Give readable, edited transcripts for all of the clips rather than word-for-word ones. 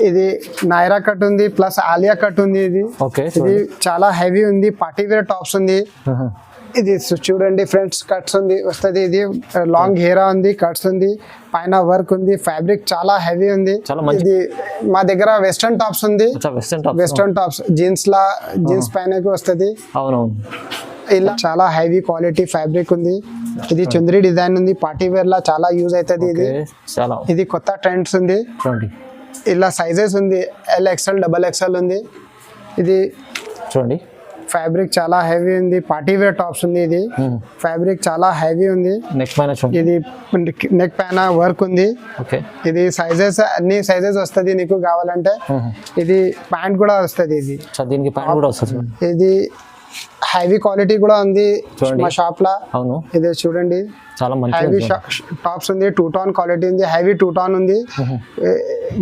ఇది నైరా కట్ ఉంది plus Alia cut ఉంది. ఇది ఇది చాలా హెవీ ఉంది. పార్టీ వేర్ టాప్స్ ఉంది. ఇది చూడండి ఫ్రెండ్స్, కట్స్ ఉంది వస్తుంది. ఇది లాంగ్ హెయిరా ఉంది, కట్స్ ఉంది, పైన వర్క్ ఉంది, ఫ్యాబ్రిక్ చాలా హెవీ ఉంది. ఇది మా దగ్గర వెస్టర్న్ టాప్స్ ఉంది. వెస్టర్న్ టాప్స్ జీన్స్ పైనకి వస్తుంది. ఇలా చాలా హెవీ క్వాలిటీ ఫ్యాబ్రిక్ ఉంది. ఇది చంద్రీ డిజైన్ ఉంది. పార్టీ వేర్ లా చాలా యూజ్ అవుతుంది. ఇది కొత్త ట్రెండ్స్ ఉంది. ఇలా సైజెస్ ఉంది, LXL XXL ఉంది. ఇది చూడండి ఫ్యాబ్రిక్ చాలా హెవీ ఉంది. పార్టీ వేర్ టాప్స్ ఉంది. ఇది ఫ్యాబ్రిక్ చాలా హెవీ ఉంది. ఇది నెక్ పైన వర్క్ ఉంది. ఇది సైజెస్ అన్ని సైజెస్ వస్తుంది నీకు కావాలంటే. ఇది ప్యాంట్ కూడా వస్తుంది. ఇది దీనికి ప్యాంట్ కూడా వస్తుంది. ఇది హెవీ క్వాలిటీ కూడా ఉంది మా షాప్ లా. ఇది చూడండి చాలా హెవీ టాప్స్ ఉంది. 2 టోన్ క్వాలిటీ ఉంది. హెవీ 2 టోన్ ఉంది.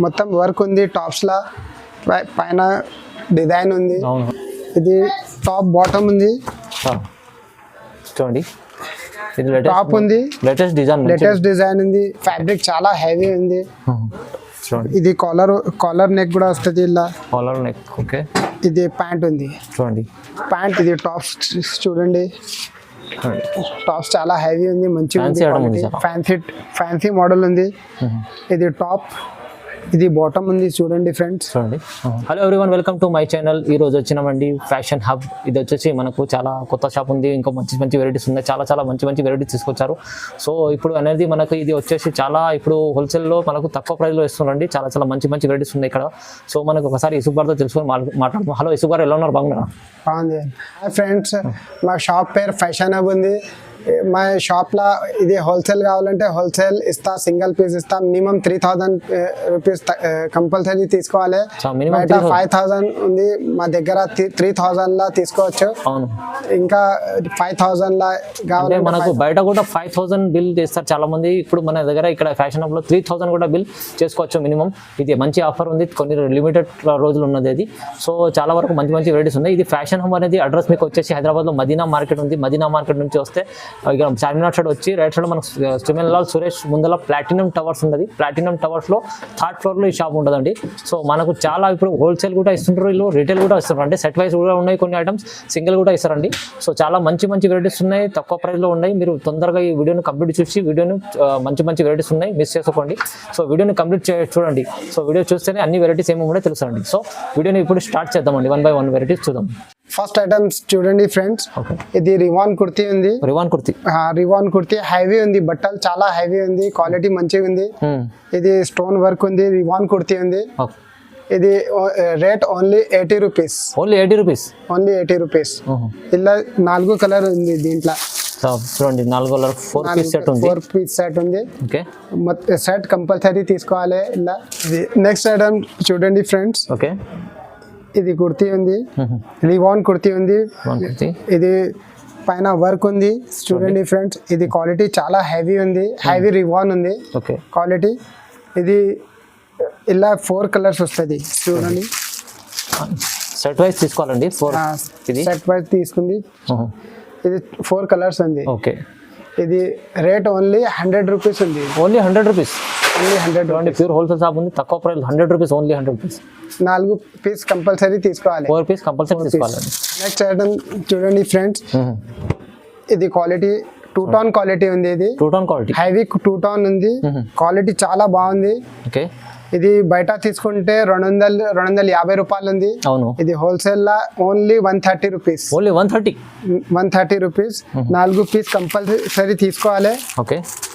మొత్తం వర్క్ ఉంది టాప్స్ లా. పైన డిజైన్ ఉంది. ఇది టాప్ బాటమ్ ఉంది. చూడండి టాప్ ఉంది. లేటెస్ట్ డిజైన్ ఉంది. ఫ్యాబ్రిక్ చాలా హెవీ ఉంది. ఇది కాలర్ నెక్ కూడా వస్తుంది. ఇలా కాలర్ నెక్. ఓకే. ఇది ప్యాంట్ ఉంది. చూడండి ప్యాంట్. ఇది టాప్స్ చూడండి. టాప్స్ చాలా హెవీ ఉంది. మంచిగా ఫ్యాన్సీ మోడల్ ఉంది. ఇది టాప్. ఇది బాటమ్ ఉంది. చూడండి ఫ్రెండ్స్. చూడండి. Hello everyone, welcome to my channel. ఈ రోజు వచ్చినామండి ఫ్యాషన్ హబ్. ఇది వచ్చేసి మనకు చాలా కొత్త షాప్ ఉంది. ఇంకా మంచి వెరైటీస్ ఉన్నాయి. చాలా మంచి వెరైటీస్ తీసుకొచ్చారు. సో ఇప్పుడు అనేది మనకు ఇది వచ్చేసి చాలా ఇప్పుడు హోల్సేల్లో మనకు తక్కువ ప్రైస్లో ఇస్తున్నారండి. చాలా మంచి వెరైటీస్ ఉన్నాయి ఇక్కడ. సో మనకు ఒకసారి యూసుఫ్ గారితో తెలుసుకొని మాట్లాడుతున్నాం. హలో యూసుఫ్ గారు, ఎలా ఉన్నారు? బాగున్నారా? బాగుంది. హాయ్ ఫ్రెండ్స్, మా షాప్ పేరు ఫ్యాషన్ హబ్ ఉంది. మా షాప్ లా ఇది హోల్సేల్ కావాలంటే హోల్సేల్ ఇస్తా, సింగిల్ పీస్ ఇస్తా. మినిమం 3000 రూపీస్ కంపల్సరీ తీసుకోవాలి. బయట 5000 ఉంది, మా దగ్గర 3000 లా తీసుకోవచ్చు. ఇంకా 5000 లా కావాలి. మనకు బయట కూడా 5000 బిల్ చేస్తారు చాలా మంది. ఇప్పుడు మన దగ్గర ఇక్కడ ఫ్యాషన్ హబ్ లో 3000 కూడా బిల్ చేసుకోవచ్చు మినిమం. ఇది మంచి ఆఫర్ ఉంది. కొన్ని లిమిటెడ్ రోజులు ఉన్నది అది. సో చాలా వరకు మంచి వెరైటీస్ ఉన్నాయి. ఇది ఫ్యాషన్ హబ్ అనేది అడ్రస్ మీకు వచ్చేసి హైదరాబాద్ లో మదీనా మార్కెట్ ఉంది. మదీనా మార్కెట్ నుంచి వస్తే ఇక్కడ చార్మినార్ సైడ్ వచ్చి రైట్ సైడ్ మనకు స్టిమెన్లాల్ సురేష్ ముందర ప్లాటినం టవర్స్ ఉంది. ప్లాటినం టవర్స్ లో 3rd ఫ్లోర్ లో ఈ షాప్ ఉంటుందండి. సో మనకు చాలా ఇప్పుడు హోల్సేల్ కూడా ఇస్తుంటారు, వీళ్ళు రీటైల్ కూడా ఇస్తారు. అంటే సెట్ వైజ్ కూడా ఉన్నాయి, కొన్ని ఐటమ్స్ సింగిల్ కూడా ఇస్తారండి. సో చాలా మంచి వెరైటీస్ ఉన్నాయి, తక్కువ ప్రైస్ లో ఉన్నాయి. మీరు తొందరగా ఈ వీడియోని కంప్లీట్ చూసి వీడియోని మంచి వెరైటీస్ ఉన్నాయి, మిస్ చేసుకోండి. సో వీడియోని కంప్లీట్ చూడండి. సో వీడియో చూస్తేనే అన్ని వెరైటీస్ ఏమో కూడా తెలుసండి. సో వీడియోని ఇప్పుడు స్టార్ట్ చేద్దామండి. 1 by 1 వెరైటీస్ చూద్దాం. ఫస్ట్ ఐటమ్స్ చూడండి ఫ్రెండ్స్. ఇది రివాన్ కుర్తీ ఉంది. రివాన్ కుర్తీ హెవీ ఉంది. బట్టలు చాలా హెవీ ఉంది. క్వాలిటీ మంచిగా ఉంది. ఇది స్టోన్ వర్క్ ఉంది. రివాన్ కుర్తీ ఉంది. ఇది rate only 80 rupees. Only 80 rupees. ఇలా 4 కలర్ ఉంది దీంట్లో. చూడండి 4 కలర్ 4 పీస్ సెట్ ఉంది. సెట్ కంపల్సరీ తీసుకోవాలి. ఇలా నెక్స్ట్ ఐటమ్ చూడండి ఫ్రెండ్స్. ఇది కుర్తీ ఉంది. రివాన్ కుర్తీ ఉంది. ఇది పైన వర్క్ ఉంది. చూడండి ఫ్రెండ్స్, ఇది క్వాలిటీ చాలా హెవీ ఉంది. హెవీ రివాన్ ఉంది క్వాలిటీ. ఇది ఇలా 4 కలర్స్ వస్తుంది. చూడండి సెట్ వైజ్ తీసుకోవాలండి. సెట్ వైజ్ తీసుకుంది. ఇది 4 కలర్స్ ఉంది. ఇది రేట్ ఓన్లీ 100 రూపీస్ ఉంది. Only 100 rupees. Pure wholesale shop ఉంది. తక్కువ price 100 rupees. Only 100 rupees. 4 piece compulsory తీసుకోవాలి. 4 పీస్ కంపల్సరీ తీసుకోవాలి. నెక్స్ట్ ఐటమ్ చూడండి ఫ్రెండ్స్. ఇది క్వాలిటీ 2 టోన్ క్వాలిటీ ఉంది. ఇది 2 టోన్ క్వాలిటీ హెవీ 2 టోన్ ఉంది. క్వాలిటీ చాలా బాగుంది. ఇది బయట తీసుకుంటే 250 రూపాయలు ఉంది. ఇది హోల్సేల్ లా only 130 rupees. 130 rupees. 4 piece compulsory తీసుకోవాలి.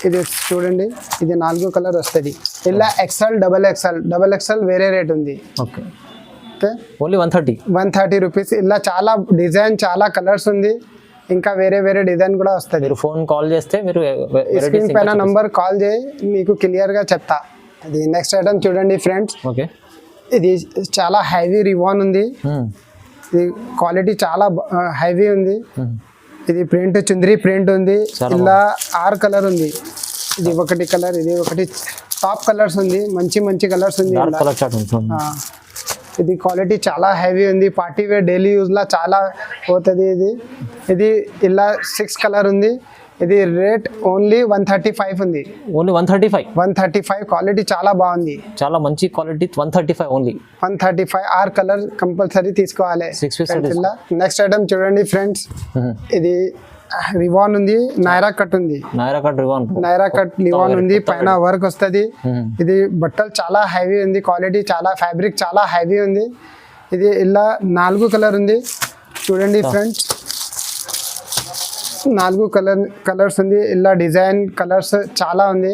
ఇది చూడండి, ఇది 4 కలర్ వస్తుంది. ఇలా XL XXL వేరే రేట్ ఉంది. Only 130 rupees. ఇలా చాలా డిజైన్, చాలా కలర్స్ ఉంది. ఇంకా వేరే డిజైన్ కూడా వస్తుంది. మీరు ఫోన్ కాల్ చేస్తే మీరు స్క్రీన్ పైన నంబర్ కాల్ చేయి, మీకు క్లియర్ గా చెప్తా. అది నెక్స్ట్ ఐటమ్ చూడండి ఫ్రెండ్స్. ఇది చాలా హెవీ రివాన్ ఉంది. ఇది క్వాలిటీ చాలా హెవీ ఉంది. ఇది ప్రింట్ చుందరి ప్రింట్ ఉంది. ఇలా 6 కలర్ ఉంది. ఇది ఒకటి కలర్, ఇది ఒకటి టాప్ కలర్స్ ఉంది. మంచి కలర్స్ ఉంది. ఇది క్వాలిటీ చాలా హెవీ ఉంది. పార్టీ వేర్ డైలీ యూజ్ లా చాలా పోతుంది. ఇది ఇలా 6 కలర్ ఉంది. ఇది రేట్ ఓన్లీ 135 ఉంది. ఓన్లీ 135. 135 క్వాలిటీ చాలా బాగుంది. చాలా మంచి క్వాలిటీ. 135 ఓన్లీ. 135 ఆర్ కలర్ కంపల్సరీ తీసుకోవాలి. 6 పీస్. నెక్స్ట్ ఐటమ్ చూడండి ఫ్రెండ్స్, ఇది రివాన్ ఉంది, నైరా కట్ ఉంది. నైరా కట్ రివాన్ ఉంది, పైన వర్క్ వస్తుంది. ఇది బట్టలు చాలా హెవీ ఉంది, క్వాలిటీ చాలా, ఫ్యాబ్రిక్ చాలా హెవీ ఉంది. ఇది ఇలా 4 కలర్ ఉంది చూడండి ఫ్రెండ్స్, 4 కలర్స్ ఉంది. ఇలా డిజైన్ కలర్స్ చాలా ఉంది,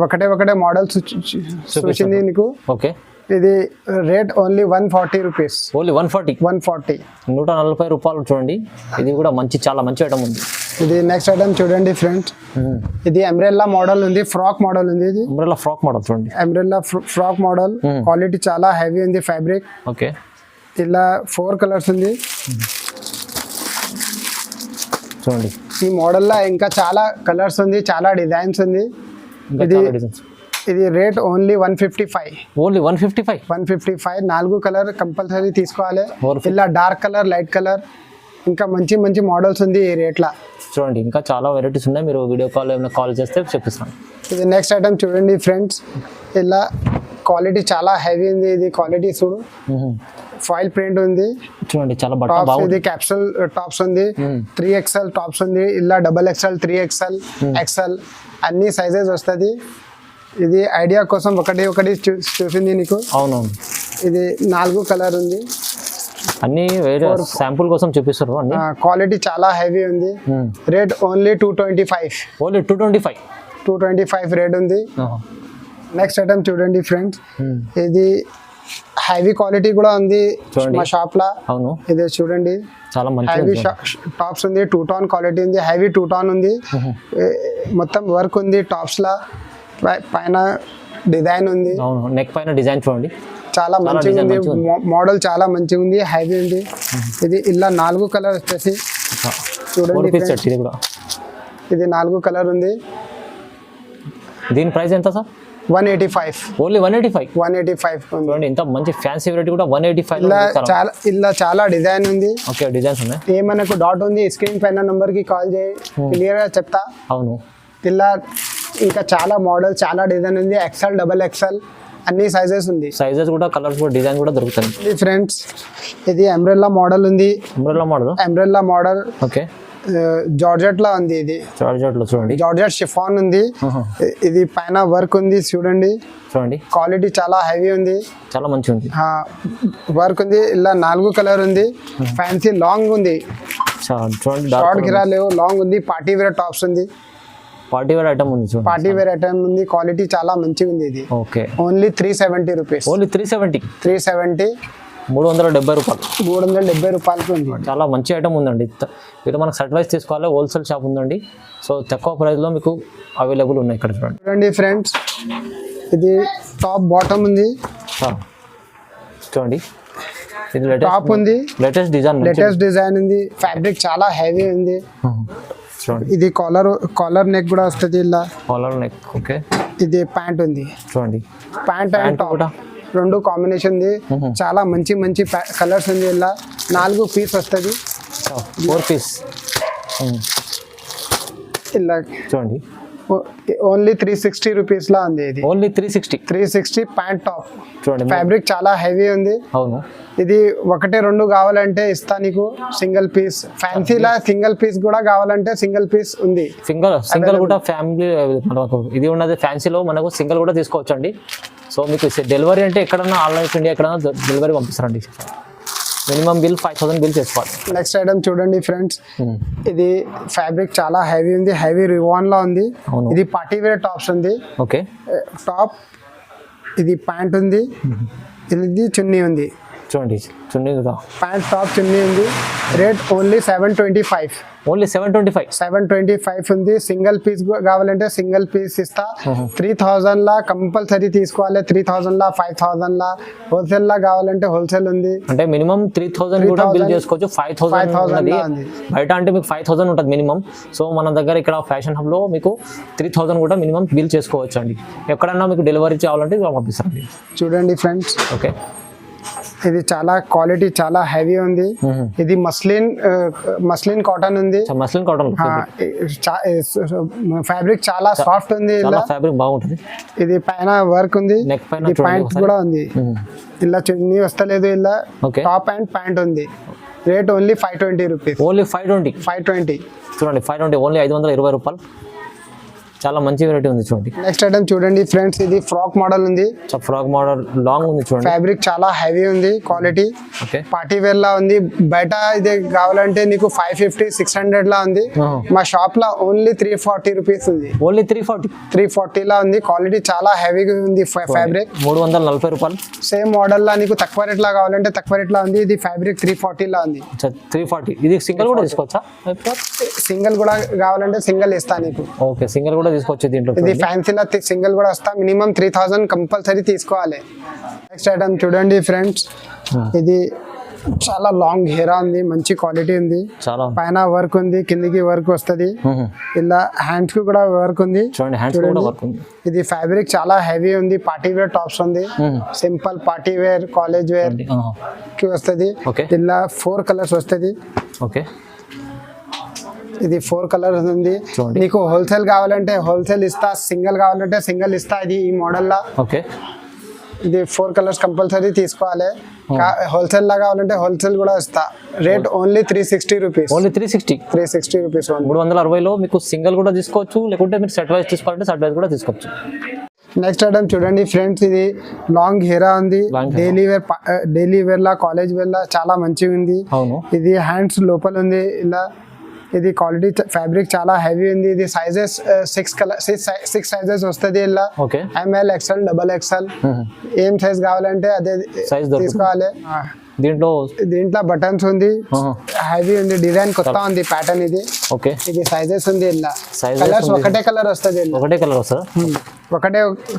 ఒకటే మోడల్స్ చూసింది నీకు. ఓకే. ఇది రేట్ ఓన్లీ 140 రూపీస్. ఓన్లీ 140. 140 రూపాయలు. చూడండి, ఇది కూడా చాలా మంచి ఐటమ్ ఉంది. ఇది నెక్స్ట్ ఐటమ్ చూడండి ఫ్రెండ్స్, ఇది అంబ్రెల్లా మోడల్ ఉంది, ఫ్రాక్ మోడల్ ఉంది. ఇది అంబ్రెల్లా ఫ్రాక్ మోడల్ చూడండి. అంబ్రెల్లా ఫ్రాక్ మోడల్, క్వాలిటీ చాలా హెవీ ఉంది ఫ్యాబ్రిక్. ఓకే. ఇలా 4 కలర్స్ ఉంది చూడండి. ఈ మోడల్లో ఇంకా చాలా కలర్స్ ఉంది, చాలా డిజైన్స్ ఉంది. ఇది rate only 155. Only 155. 4 colour compulsory తీసుకోవాలి. ఇలా డార్క్ కలర్, లైట్ కలర్, ఇంకా మంచి మోడల్స్ ఉంది ఈ రేట్లా. చూడండి, ఇంకా చాలా వెరైటీస్ ఉన్నాయి. మీరు వీడియో కాల్ ఏమైనా కాల్ చేస్తే చూపిస్తాను. ఇది నెక్స్ట్ ఐటమ్ చూడండి ఫ్రెండ్స్, ఇలా క్వాలిటీ చాలా హెవీ ఉంది. ఇది క్వాలిటీ చూడు, ఫాయిల్ ప్రింట్ ఉంది చూడండి. చాలా టాప్స్, ఇది క్యాప్సూల్ టాప్స్ ఉంది. 3XL టాప్స్ ఉంది, ఇలా XXL, 3XL, XL అన్ని సైజెస్ వస్తుంది. ఇది ఐడియా కోసం ఒకటి చూసింది నీకు. అవునవును. ఇది 4 కలర్ ఉంది, అన్ని వేరే శాంపుల్ కోసం చూపిస్తారు. అన్ని క్వాలిటీ చాలా హెవీ ఉంది. Rate only 225. ఓన్లీ 225 రేట్ ఉంది. నెక్స్ట్ ఐటమ్ చూడండి ఫ్రెండ్స్, ఇది హెవీ క్వాలిటీ కూడా ఉంది మా షాప్ లా. అవును. ఇది చూడండి, చాలా మంచి హెవీ టాప్స్ ఉంది, 2 టోన్ క్వాలిటీ ఉంది, హెవీ 2 టోన్ ఉంది. మొత్తం వర్క్ ఉంది టాప్స్ లా, పైన డిజైన్ ఉంది. అవును, నెక్ పైన డిజైన్ చూడండి, చాలా మంచిగా ఉంది. మోడల్ చాలా మంచిగా ఉంది, హెవీ ఉంది. ఇది ఇలా 4 కలర్ వచ్చేసి చూడండి. ఇది 4 కలర్ ఉంది. దీని ప్రైస్ ఎంత సార్? 185. ఓన్లీ 185. చూడండి, ఇంత మంచి ఫ్యాన్సీ వెరైటీ కూడా 185. ఇలా చాలా డిజైన్ ఉంది. ఓకే, డిజైన్స్ ఉన్నాయి. ఏమనకు డౌట్ ఉంది, స్క్రీన్ పైన నంబర్ కి కాల్ చేయి, క్లియర్ గా చెప్తా. అవును. ఇలా ఇంకా చాలా మోడల్, చాలా డిజైన్ ఉంది. XL, XXL అన్ని సైజెస్ ఉంది. సైజెస్ కూడా, కలర్స్ కూడా, డిజైన్ కూడా దొరుకుతాయి. ఫ్రెండ్స్, ఇది అంబ్రెల్లా మోడల్ ఉంది. Umbrella model okay. జార్జెట్ లా ఉంది. ఇది జార్జెట్ లో చూడండి, జార్జెట్ షిఫాన్ ఉంది. ఇది పైన వర్క్ ఉంది చూడండి. క్వాలిటీ చాలా హెవీ ఉంది, చాలా మంచి ఉంది. వర్క్ ఉంది. ఇలా 4 కలర్ ఉంది. ఫ్యాన్సీ లాంగ్ ఉంది, షార్ట్ గిరా లేవు, లాంగ్ ఉంది. పార్టీ వేర్ టాప్స్ ఉంది, పార్టీ వేర్ ఐటమ్ ఉంది. పార్టీ వేర్ ఐటమ్ ఉంది, క్వాలిటీ చాలా మంచిగా ఉంది. ఇది ఓకే. Only 370 rupees. ఓన్లీ 370. 370 రూపాయలకి ఉంది. చాలా మంచి ఐటమ్ ఉందండి. ఇది మనకు సెట్ వైజ్ తీసుకోవాలి, హోల్సేల్ షాప్ ఉందండి. సో తక్కువ ప్రైస్ లో మీకు అవైలబుల్ ఉన్నాయి ఇక్కడ. చూడండి ఫ్రెండ్స్, ఇది టాప్ బాటమ్ ఉంది చూడండి. ఇది టాప్ ఉంది, లేటెస్ట్ డిజైన్ ఉంది. ఫ్యాబ్రిక్ చాలా హెవీ ఉంది చూడండి. ఇది కాలర్ నెక్ కూడా వస్తుంది. ఇలా కాలర్ నెక్. ఓకే. ఇది ప్యాంట్ ఉంది చూడండి, ప్యాంట్ అండ్ టాప్ 2 కాంబినేషన్ ఉంది. చాలా మంచి కలర్స్ ఉంది. ఇలా 4 పీస్ వస్తుంది, 4 పీస్. ఇలా చూడండి, ఓన్లీ 360 రూపీస్ లా ఉంది. ఇది ఓన్లీ 360 ప్యాంట్ టాప్ చూడండి. ఫ్యాబ్రిక్ చాలా హెవీ ఉంది. అవును. ఇది 1-2 కావాలంటే ఇస్తా నీకు, సింగిల్ పీస్. ఫ్యాన్సీలా సింగిల్ పీస్ కూడా కావాలంటే సింగిల్ పీస్ ఉంది. సింగిల్ కూడా ఫ్యామిలీ మనకు ఇది ఉన్నది. ఫ్యాన్సీలో మనకు సింగిల్ కూడా తీసుకోవచ్చు అండి. సో మీకు డెలివరీ అంటే ఎక్కడన్నా ఆల్ ఓవర్ ఇండియా ఎక్కడన్నా డెలివరీ పంపిస్తారండి. మినిమం బిల్ 5000 బిల్ చేసుకోవాలి. నెక్స్ట్ ఐటమ్ చూడండి ఫ్రెండ్స్, ఇది ఫ్యాబ్రిక్ చాలా హెవీ ఉంది, హెవీ రివాన్ లా ఉంది. ఇది పార్టీ వేర్ టాప్స్ ఉంది. ఓకే. టాప్, ఇది ప్యాంట్ ఉంది, ఇది చున్నీ ఉంది చూడండి. చున్నీ కూడా ప్యాంట్ టాప్ చున్నీ ఉంది. Rate only 725. ఓన్లీ 725 ఉంది. సింగిల్ పీస్ కావాలంటే సింగిల్ పీస్ ఇస్తా. 3000 లా కంపల్సరీ తీసుకోవాలి. 3000 లా, 5000 లా, హోల్సేల్ లా కావాలంటే హోల్సేల్ ఉంది. అంటే మినిమం 3000 కూడా బిల్ చేసుకోవచ్చు. 5000 బయట అంటే మీకు 5000 ఉంటుంది మినిమం. సో మన దగ్గర ఇక్కడ ఫ్యాషన్ హబ్ లో మీకు 3000 కూడా మినిమం బిల్ చేసుకోవచ్చు అండి. ఎక్కడన్నా మీకు డెలివరీ కావాలంటే పంపిస్తారండి. చూడండి ఫ్రెండ్స్. ఓకే. ఇది చాలా క్వాలిటీ చాలా హెవీ ఉంది. ఇది మస్లిన్ కాటన్ ఉంది. మస్లిన్ కాటన్ ఫ్యాబ్రిక్ చాలా సాఫ్ట్ ఉంది. ఫ్యాబ్రిక్ బాగుంటుంది. ఇది పైన వర్క్ ఉంది, నెక్ పైన ప్యాంట్ కూడా ఉంది. ఇలా చున్నీ వస్తలేదు, ఇలా టాప్ అండ్ ప్యాంట్ ఉంది. Rate only 520 rupees. ఓన్లీ 520 చూడండి. 520 ఓన్లీ 520 రూపాయలు. చాలా మంచి వెరైటీ ఉంది చూడండి. నెక్స్ట్ ఐటమ్ చూడండి ఫ్రెండ్స్, ఇది ఫ్రాక్ మోడల్ ఉంది. ఫ్రాక్ మోడల్ లాంగ్ ఉంది చూడండి. ఫ్యాబ్రిక్ చాలా హెవీ ఉంది, క్వాలిటీ ఓకే. పార్టీ వేర్ లా ఉంది. బయట ఇది కావాలంటే నీకు 550-600 లా ఉంది. మా షాప్ లో ఓన్లీ 340 రూపీస్ ఉంది. ఓన్లీ 340 లా ఉంది. క్వాలిటీ చాలా హెవీగా ఉంది. ఫ్యాబ్రిక్ 340 రూపాయలు. సేమ్ మోడల్ లా నీకు తక్కువ రేట్ లా కావాలంటే తక్కువ రేట్ లా ఉంది. ఇది ఫ్యాబ్రిక్ 340 లా ఉంది. 340. ఇది సింగిల్ కూడా తీసుకోవచ్చా? సింగిల్ కూడా కావాలంటే సింగిల్ ఇస్తా నీకు. ఓకే, సింగిల్ కూడా తీసుకోవచ్చు దీంట్లో. ఇది ఫ్యాన్సీలో సింగిల్ కూడా వస్తా. మినిమం 3000 కంపల్సరీ తీసుకోవాలి. నెక్స్ట్ ఐటమ్ చూడండి ఫ్రెండ్స్, ఇది చాలా లాంగ్ హెయిర్ ఉంది, మంచి క్వాలిటీ ఉంది. చాలా పైన వర్క్ ఉంది, కిందికి వర్క్ వస్తుంది. ఇలా హ్యాండ్స్ కి కూడా వర్క్ ఉంది. ఇది ఫ్యాబ్రిక్ చాలా హెవీ ఉంది. పార్టీ వేర్ టాప్స్ ఉంది. Simple party wear, college wear కి వస్తుంది. ఇలా 4 కలర్స్ వస్తుంది. ఓకే, ఇది 4 కలర్స్ ఉంది. నీకు హోల్సేల్ కావాలంటే హోల్సేల్ ఇస్తా, సింగిల్ కావాలంటే సింగిల్ ఇస్తా. ఇది ఈ మోడల్ లా. ఓకే, ఇది 4 కలర్స్ కంపల్సరీ తీసుకోవాలి. హోల్సేల్ లా కావాలంటే హోల్సేల్ కూడా ఇస్తా. Rate only 360 rupees. Only 360 rupees. 360లో మీకు సింగిల్ కూడా తీసుకోవచ్చు, లేకుంటే మీరు సెట్ వైజ్ తీసుకోవాలంటే సెట్ వైజ్ కూడా తీసుకోవచ్చు. నెక్స్ట్ ఐటమ్ చూడండి ఫ్రెండ్స్, ఇది లాంగ్ హెయిర్ ఉంది. డైలీ వేర్ లా, కాలేజ్ వేర్ లా చాలా మంచిగా ఉంది. ఇది హ్యాండ్స్ లోపల ఉంది. ఇలా ఇది క్వాలిటీ ఫ్యాబ్రిక్ చాలా హెవీ ఉంది. ఇది సైజెస్ 6 సైజెస్ వస్తుంది. ఇలా ML, XL, XXL ఏం సైజ్ కావాలంటే అదే తీసుకోవాలి. దీంట్లో బటన్స్ ఉంది, హెవీ ఉంది, డిజైన్ కొత్త ఉంది, ప్యాటర్న్ ఇది. ఓకే, ఇది సైజెస్ ఉంది. ఇలా కలర్స్ ఒకటే కలర్ వస్తుంది. ఒకటే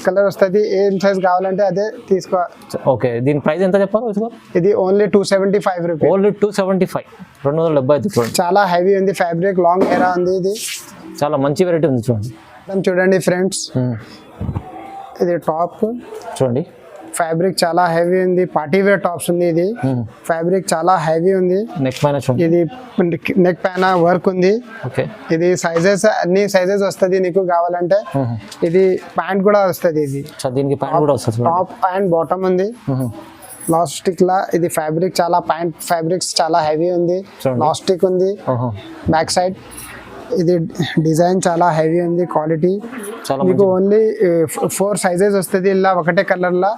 కలర్ వస్తుంది. ఏం సైజ్ కావాలంటే అదే తీసుకో. ఓకే, దీని ప్రైస్ ఎంత చెప్పారు? ఇది ఓన్లీ 275 రూపీస్. ఓన్లీ 275, 270. చాలా హెవీ ఉంది ఫ్యాబ్రిక్, లాంగ్ హెయిర్ ఉంది. ఇది చాలా మంచి వెరైటీ ఉంది చూడండి. చూడండి ఫ్రెండ్స్, ఇది టాప్ చూడండి. ఫ్యాబ్రిక్ చాలా హెవీ ఉంది. పార్టీ వేర్ టాప్స్ ఉంది. ఇది ఫ్యాబ్రిక్ చాలా హెవీ ఉంది. నెక్ పైన చూడండి. ఇది నెక్ పైన వర్క్ ఉంది. ఓకే, ఇది సైజెస్ అన్ని సైజెస్ వస్తుంది నీకు కావాలంటే. ఇది ప్యాంట్ కూడా వస్తుంది. ఇది దీనికి ప్యాంట్ కూడా వస్తుంది. టాప్ అండ్ బాటమ్ ఉంది. లాస్టిక్ లా. ఇది ఫ్యాబ్రిక్ చాలా ఫ్యాబ్రిక్స్ చాలా హెవీ ఉంది. లాస్టిక్ ఉంది బ్యాక్ సైడ్. ఇది డిజైన్ చాలా హెవీ ఉంది. క్వాలిటీ మీకు ఓన్లీ 4 సైజెస్ వస్తుంది. ఇలా ఒకటే కలర్ లా.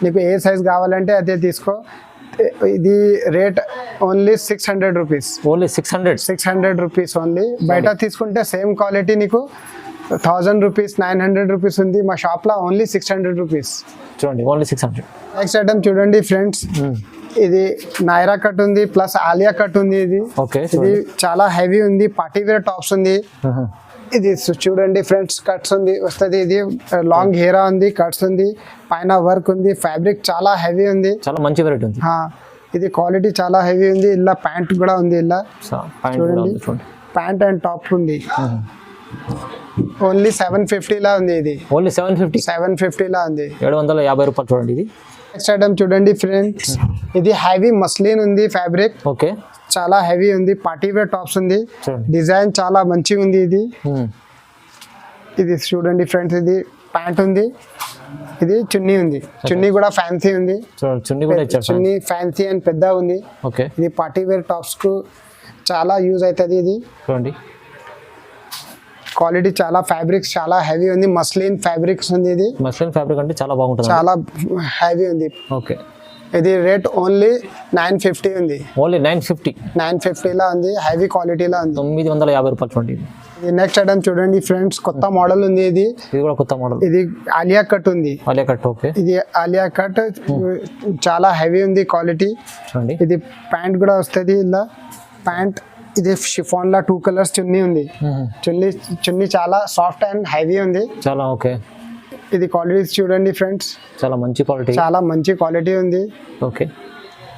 నీకు ఏ సైజ్ కావాలంటే అదే తీసుకో. ఇది rate only 600 rupees. Only 600 rupees only. బయట తీసుకుంటే సేమ్ క్వాలిటీ నీకు 1000 రూపీస్, 900 రూపీస్ ఉంది. మా షాప్ లో ఓన్లీ 600 రూపీస్ చూడండి. ఓన్లీ 600. నెక్స్ట్ ఐటమ్ చూడండి ఫ్రెండ్స్, ఇది నైరా కట్ ఉంది ప్లస్ ఆలియా కట్ ఉంది. ఇది ఇది చాలా హెవీ ఉంది. పార్టీ వేర్ టాప్స్ ఉంది. ఇది చూడండి ఫ్రెండ్స్, కట్స్ ఉంది వస్తుంది. ఇది లాంగ్ హెయిర్ ఉంది, కట్స్ ఉంది, పైన వర్క్ ఉంది. ఫ్యాబ్రిక్ చాలా హెవీ ఉంది. చాలా మంచి వెరైటీ ఉంది. ఇది క్వాలిటీ చాలా హెవీ ఉంది. ఇలా ప్యాంట్ కూడా ఉంది. ఇలా చూడండి, ప్యాంట్ అండ్ టాప్ ఉంది. ఓన్లీ 750 లా ఉంది. ఇది ఓన్లీ 750 లా ఉంది. 750 రూపాయలు చూడండి. ఇది నెక్స్ట్ ఐటమ్ చూడండి ఫ్రెండ్స్, ఇది హెవీ మస్లిన్ ఉంది ఫ్యాబ్రిక్. ఓకే, చాలా హెవీ ఉంది. పార్టీ వేర్ టాప్స్ ఉంది. డిజైన్ చాలా మంచిగా ఉంది. ఇది చూడండి ఫ్రెండ్స్, ఇది ప్యాంట్ ఉంది. ఇది చున్నీ ఉంది. చున్నీ కూడా ఫ్యాన్సీ ఉంది. చున్నీ ఫ్యాన్సీ అండ్ పెద్ద ఉంది. ఓకే, ఇది పార్టీ వేర్ టాప్స్ కు చాలా యూజ్ అవుతుంది. ఇది చూడండి, క్వాలిటీ చాలా ఫ్యాబ్రిక్స్ చాలా హెవీ ఉంది. మస్లిన్ ఫ్యాబ్రిక్స్ ఉంది. ఇది మస్లిన్ ఫ్యాబ్రిక్ అంటే చాలా బాగుంటుంది. చాలా హెవీ ఉంది. ఓకే, ఇది రేట్ ఓన్లీ 950 ఉంది. ఓన్లీ 950 లా ఉంది. హెవీ క్వాలిటీలో ఉంది. 950 రూపాయలు చూడండి. ఇది నెక్స్ట్ ఐటమ్ చూడండి ఫ్రెండ్స్, కొత్త మోడల్ ఉంది. ఇది కూడా కొత్త మోడల్. ఇది ఆలియా కట్ ఉంది. ఆలియా కట్. ఓకే, ఇది ఆలియా కట్ చాలా హెవీ ఉంది. క్వాలిటీ చూడండి. ఇది ప్యాంట్ కూడా వస్తుంది. ఇలా ప్యాంట్. ఇది షిఫాన్ లా 2 కలర్స్ చున్నీ ఉంది. చున్నీ చాలా సాఫ్ట్ అండ్ హెవీ ఉంది. చాలా ఓకే. ఇది క్వాలిటీ చూడండి ఫ్రెండ్స్, చాలా మంచి క్వాలిటీ. చాలా మంచి క్వాలిటీ ఉంది. ఓకే,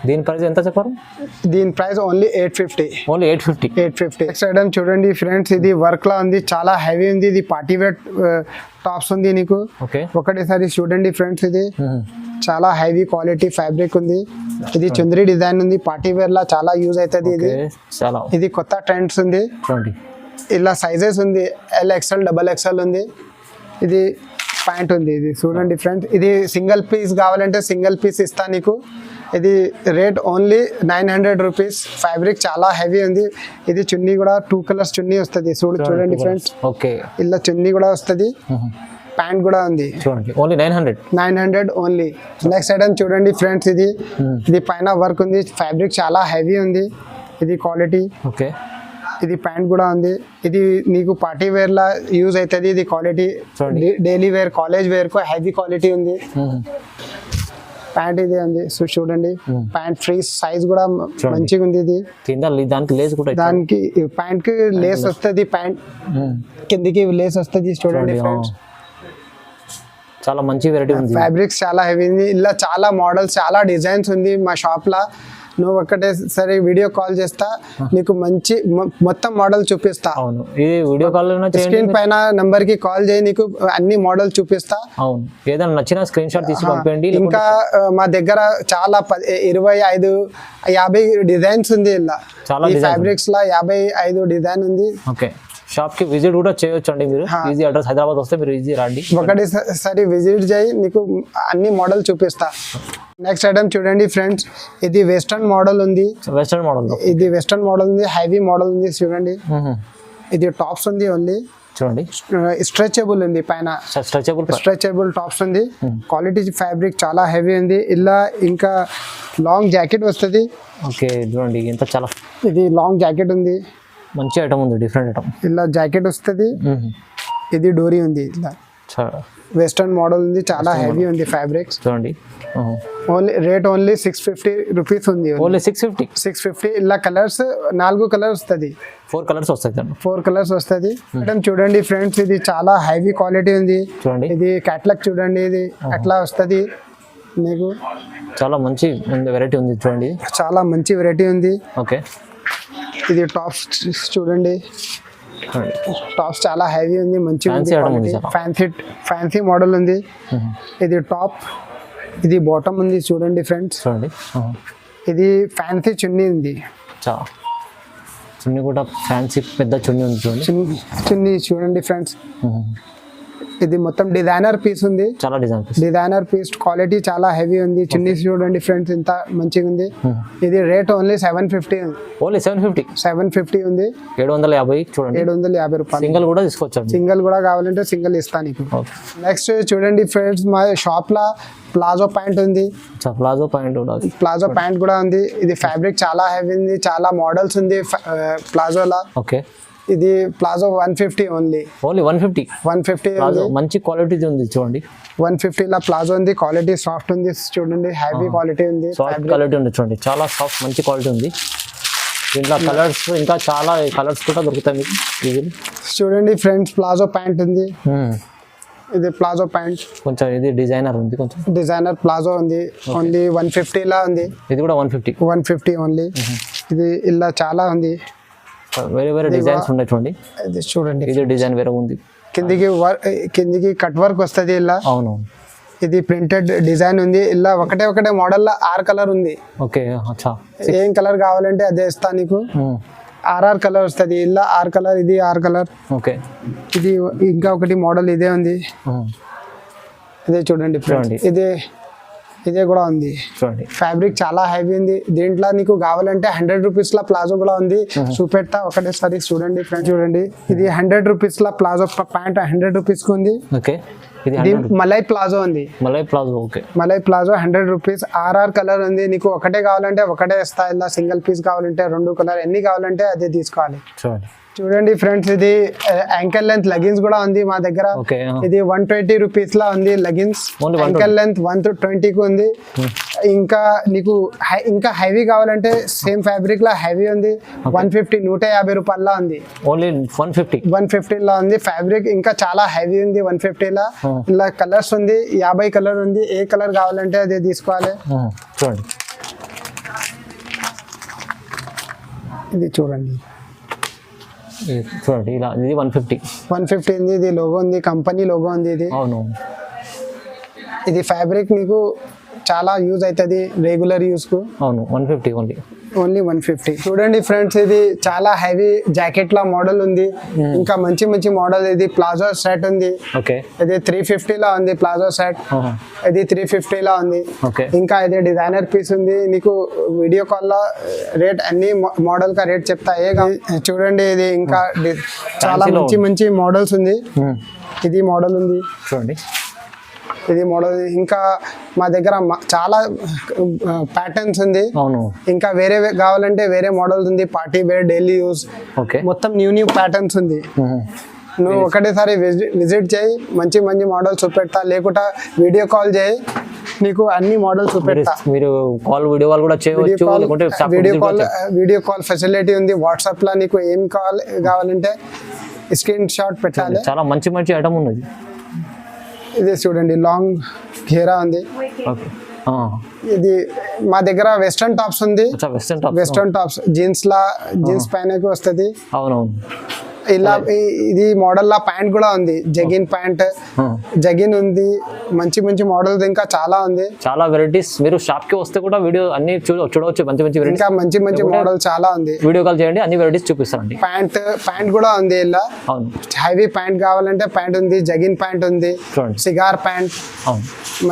దీని ప్రైస్ ఎంత చెప్పారు? దీని price only 850. Only 850. Next item చూడండి ఫ్రెండ్స్, ఇది వర్క్ లా ఉంది. చాలా హెవీ ఉంది. ఇది పార్టీ వేర్ టాప్స్ ఉంది నీకు. ఓకే, ఒకటేసారి చూడండి ఫ్రెండ్స్, ఇది చాలా హెవీ క్వాలిటీ ఫ్యాబ్రిక్ ఉంది. ఇది చంద్రి డిజైన్ ఉంది, పార్టీ వేర్ లా చాలా యూజ్ అవుతుంది. ఇది చాలా ఇది కొత్త ట్రెండ్స్ ఉంది. చూడండి ఇలా సైజెస్ ఉంది, LXL XXL ఉంది. ఇది ప్యాంట్ ఉంది, ఇది చూడండి ఫ్రెండ్స్. ఇది సింగిల్ పీస్ కావాలంటే సింగిల్ పీస్ ఇస్తా నీకు. ఇది రేట్ ఓన్లీ 900 రూపీస్. ఫ్యాబ్రిక్ చాలా హెవీ ఉంది. ఇది చున్నీ కూడా 2 కలర్స్ చున్నీ వస్తుంది. చూడండి ఫ్రెండ్స్, ఓకే ఇలా చున్నీ కూడా వస్తుంది, ప్యాంట్ కూడా ఉంది. చూడండి ఓన్లీ 900 ఓన్లీ. నెక్స్ట్ ఐటమ్ చూడండి ఫ్రెండ్స్, ఇది పైన వర్క్ ఉంది, ఫ్యాబ్రిక్ చాలా హెవీ ఉంది. ఇది క్వాలిటీ. ఓకే ఇది ప్యాంట్ కూడా ఉంది. ఇది నీకు పార్టీ వేర్ లా యూజ్ అవుతుంది. ఇది quality daily wear, college wear కు హెవీ క్వాలిటీ ఉంది. ప్యాంట్ ఇది ఉంది. సో చూడండి, ప్యాంట్ ఫ్రీ సైజ్ కూడా మంచిగా ఉంది. ఇది దానికి లేస్ కూడా, దానికి ప్యాంట్ కి లేస్ వస్తుంది, ప్యాంట్ కిందికి లేస్ వస్తుంది. చూడండి ఫ్రెండ్స్, చాలా మంచి వెరైటీ ఉంది. ఫ్యాబ్రిక్స్ చాలా హెవీ ఉంది. ఇలా చాలా మోడల్స్, చాలా డిజైన్స్ ఉంది మా షాప్ లా. నువ్వు ఒక్కటేసారి వీడియో కాల్ చేస్తా, నీకు మంచి మొత్తం మోడల్ చూపిస్తా. అవును, ఇది వీడియో కాల్ స్క్రీన్ పైన నంబర్ కి కాల్ చేయి, నీకు అన్ని మోడల్ చూపిస్తా. అవును, ఏదైనా నచ్చిన స్క్రీన్ షాట్ తీసి పంపండి. ఇంకా మా దగ్గర చాలా 25 50 డిజైన్స్ ఉంది. ఇలా చాలా ఫ్యాబ్రిక్స్ లా 55 డిజైన్ ఉంది. ఓకే, షాప్ కి విజిట్ కూడా చేయొచ్చు అండి మీరు. ఈజీ అడ్రస్ హైదరాబాద్ వస్తే మీరు ఈజీ రండి, ఒకటేసారి విజిట్ చేయి, నీకు అన్ని మోడల్ చూపిస్తా. నెక్స్ట్ ఐటమ్ చూడండి ఫ్రెండ్స్, ఇది వెస్టర్న్ మోడల్ ఉంది. వెస్టర్న్ మోడల్, ఇది వెస్టర్న్ మోడల్ ఉంది, హెవీ మోడల్ ఉంది. చూడండి, ఇది టాప్స్ ఉంది ఓన్లీ. చూడండి, స్ట్రెచబుల్ ఉంది, పైన స్ట్రెచబుల్ టాప్స్ ఉంది. క్వాలిటీ ఫ్యాబ్రిక్ చాలా హెవీ ఉంది. ఇలా ఇంకా లాంగ్ జాకెట్ వస్తుంది. ఓకే, చూడండి ఎంత చాలా, ఇది లాంగ్ జాకెట్ ఉంది, మంచి ఐటమ్ ఉంది, డిఫరెంట్ ఐటమ్. ఇలా జాకెట్ వస్తుంది. ఇది డోరీ ఉంది. ఇలా వెస్టర్న్ మోడల్ ఉంది, చాలా హెవీ ఉంది ఫ్యాబ్రిక్స్. చూడండి, ఓన్లీ రేట్ ఓన్లీ 650 రూపీస్ ఉంది. ఓన్లీ 650. ఇలా కలర్స్ 4 కలర్స్ వస్తుంది, 4 కలర్స్ వస్తాయి. 4 కలర్స్ వస్తుంది. మేడం చూడండి ఫ్రెండ్స్, ఇది చాలా హెవీ క్వాలిటీ ఉంది. చూడండి, ఇది క్యాట్లాగ్ చూడండి, ఇది అట్లా వస్తుంది మీకు. చాలా మంచి వెరైటీ ఉంది. చూడండి, చాలా మంచి వెరైటీ ఉంది. ఓకే, ఇది టాప్స్ చూడండి, టాప్స్ చాలా హెవీ ఉంది, మంచిగా ఫ్యాన్సీ మోడల్ ఉంది. ఇది టాప్, ఇది బాటమ్ ఉంది. చూడండి ఫ్రెండ్స్, చూడండి, ఇది ఫ్యాన్సీ చున్నీ ఉంది. చున్నీ కూడా ఫ్యాన్సీ పెద్ద చున్నీ ఉంది. చూడండి, చున్నీ చూడండి ఫ్రెండ్స్, ఇది మొత్తం డిజైనర్ పీస్ ఉంది. చాలా డిజైనర్ పీస్, క్వాలిటీ చాలా హెవీ ఉంది. చున్నీ చూడండి ఫ్రెండ్స్, ఇంత మంచిగా ఉంది. ఇది రేట్ ఓన్లీ 750 ఉంది. ఓన్లీ 750 ఉంది. 750. చూడండి, 750 రూపాయలు. సింగిల్ కూడా తీసుకోవచ్చు. సింగిల్ కూడా కావాలంటే సింగిల్ ఇస్తా నీకు. నెక్స్ట్ చూడండి ఫ్రెండ్స్, మా షాప్ లా ప్లాజో ప్యాంట్ ఉంది. ప్లాజో ప్యాంట్ కూడా ఉంది. ఇది ఫ్యాబ్రిక్ చాలా హెవీ ఉంది, చాలా మోడల్స్ ఉంది ప్లాజోలా. ఓకే, ఇది ప్లాజో 150 ఓన్లీ 150 మంచి క్వాలిటీ ఉంది. చూడండి, 150 లా ప్లాజో ఉంది. క్వాలిటీ సాఫ్ట్ ఉంది. చూడండి, హెవీ క్వాలిటీ ఉంది, సాఫ్ట్ క్వాలిటీ ఉంది. చూడండి, చాలా సాఫ్ట్ మంచి క్వాలిటీ ఉంది. దీంట్లో కలర్స్ ఇంకా చాలా కలర్స్ కూడా దొరుకుతాయి మీకు. చూడండి ఫ్రెండ్స్, ప్లాజో ప్యాంట్ ఉంది. ఇది ప్లాజో ప్యాంట్, కొంచెం ఇది డిజైనర్ ఉంది, కొంచెం డిజైనర్ ప్లాజో ఉంది. ఓన్లీ 150 లా ఉంది. ఇది కూడా 150 ఓన్లీ. ఇది ఇలా చాలా ఉంది, వేరే డిజైన్స్ ఉన్నాయి. చూడండి, ఇది చూడండి, ఇది డిజైన్ వేరే ఉంది. కిందికి కట్ వర్క్ వస్తుంది ఇలా. అవును, ఇది ప్రింటెడ్ డిజైన్ ఉంది. ఇలా ఒకటే మోడల్ లా 6 కలర్ ఉంది. ఓకే, ఏం కలర్ కావాలంటే అదే ఇస్తా నీకు. 6 కలర్ వస్తుంది. ఇలా 6 కలర్, ఇది 6 కలర్. ఓకే, ఇది ఇంకా ఒకటి మోడల్ ఇదే ఉంది. ఇదే చూడండి ఫ్రెండ్స్, ఇదే కూడా ఉంది. చూడండి, ఫ్యాబ్రిక్ చాలా హెవీ ఉంది. దీంట్లో నీకు కావాలంటే 100 రూపీస్ లా ప్లాజో కూడా ఉంది. చూపెడతా ఒకటేసారి. చూడండి ఫ్రెండ్స్, చూడండి, ఇది 100 రూపీస్ లా ప్లాజో ప్యాంట్ 100 రూపీస్ కి ఉంది. ఓకే, ఇది మలై ప్లాజో ఉంది. Okay, malai palazzo 100 rupees. 6 colour ఉంది. నీకు ఒకటే కావాలంటే ఒకటే ఇస్తా. ఇలా సింగిల్ పీస్ కావాలంటే 2 కలర్, ఎన్ని కావాలంటే అదే తీసుకోవాలి. చూడండి ఫ్రెండ్స్, ఇది యాంకల్ లెంత్ లెగిన్స్ కూడా ఉంది మా దగ్గర. ఇది 120 రూపీస్ లా ఉంది లెగిన్స్. యాంకల్ లెంత్ 120 కి ఉంది. ఇంకా నీకు ఇంకా హెవీ కావాలంటే సేమ్ ఫ్యాబ్రిక్ లా హెవీ ఉంది. 150 రూపాయల ఉంది. ఓన్లీ 150 లా ఉంది. ఫ్యాబ్రిక్ ఇంకా చాలా హెవీ ఉంది. 150 లా. ఇలా కలర్స్ ఉంది, 50 కలర్ ఉంది. ఏ కలర్ కావాలంటే అదే తీసుకోవాలి. చూడండి, ఇది చూడండి, ఇలా ఇది 150 ఉంది. ఇది లోగో ఉంది, కంపెనీ లోగో ఉంది. ఇది అవును, ఇది ఫ్యాబ్రిక్ నీకు చాలా యూజ్ అవుతుంది రెగ్యులర్ యూస్ కు. అవును 150 ఓన్లీ 150. చూడండి ఫ్రెండ్స్, ఇది చాలా హెవీ జాకెట్ లా మోడల్ ఉంది. ఇంకా మంచి మంచి మోడల్. ఇది ప్లాజో సెట్ ఉంది. ఓకే, ఇది 350 లా ఉంది ప్లాజో సెట్. ఇది 350 లా ఉంది. ఓకే, ఇంకా ఇది డిజైనర్ పీస్ ఉంది. నీకు వీడియో కాల్ లో రేట్ అన్ని మోడల్ కా రేట్ చెప్తా. చూడండి, ఇది ఇంకా చాలా మంచి మంచి మోడల్స్ ఉంది. ఇది మోడల్ ఉంది చూడండి. ఇది మోడల్. ఇంకా మా దగ్గర చాలా ప్యాటర్న్స్ ఉంది. అవును, ఇంకా వేరే కావాలంటే వేరే మోడల్స్ ఉంది. Party wear, daily use, okay, మొత్తం న్యూ ప్యాటర్న్స్ ఉంది. నువ్వు ఒకటేసారి విజిట్ చేయి, మంచి మంచి మోడల్స్ చూపెడతా. లేకుంటే వీడియో కాల్ చేయి, నీకు అన్ని మోడల్స్ చూపెడతా. మీరు వీడియో కాల్ కూడా చేయవచ్చు. వీడియో కాల్ ఫెసిలిటీ ఉంది. వాట్సాప్ లో నీకు ఏం కావాలంటే స్క్రీన్ షాట్ పెట్టాలి. చాలా మంచి మంచి ఐటమ్ ఉన్నది. ఇది చూడండి, లాంగ్ ఘేరా ఉంది. ఇది మా దగ్గర వెస్ట్రన్ టాప్స్ ఉంది. వెస్ట్రన్ టాప్స్ జీన్స్ పైనకి వస్తుంది. అవునవును. ఇలా ఇది మోడల్ లా ప్యాంట్ కూడా ఉంది. జగిన్ ప్యాంట్, జగిన్ ఉంది. మంచి మంచి మోడల్స్ ఇంకా చాలా ఉంది. చాలా వెరైటీస్. మీరు షాప్ కి వస్తే కూడా వీడియో అన్ని చూడవచ్చు. మంచి మంచి వెరైటీస్, ఇంకా మంచి మంచి మోడల్ చాలా ఉంది. వీడియో కాల్ చేయండి, అన్ని వెరైటీస్ చూపిస్తారండి. ప్యాంట్ కూడా ఉంది. ఇలా హెవీ ప్యాంట్ కావాలంటే ప్యాంట్ ఉంది. జగిన్ ప్యాంట్ ఉంది. సిగార్ ప్యాంట్,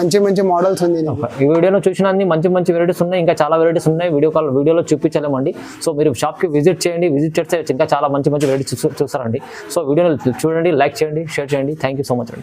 మంచి మంచి మోడల్స్ ఉంది. ఈ వీడియోలో చూసిన అన్ని మంచి మంచి వెరైటీస్ ఉన్నాయి. ఇంకా చాలా వెరైటీస్ ఉన్నాయి. వీడియోలో చూపించలేమండి. సో మీరు షాప్ కి విజిట్ చేయండి. విజిట్ చేస్తే ఇంకా చాలా మంచి మంచి వెరైటీస్ చూస్తారండి. సో వీడియోని చూడండి, లైక్ చేయండి, షేర్ చేయండి. థ్యాంక్ యూ సో మచ్ అండి.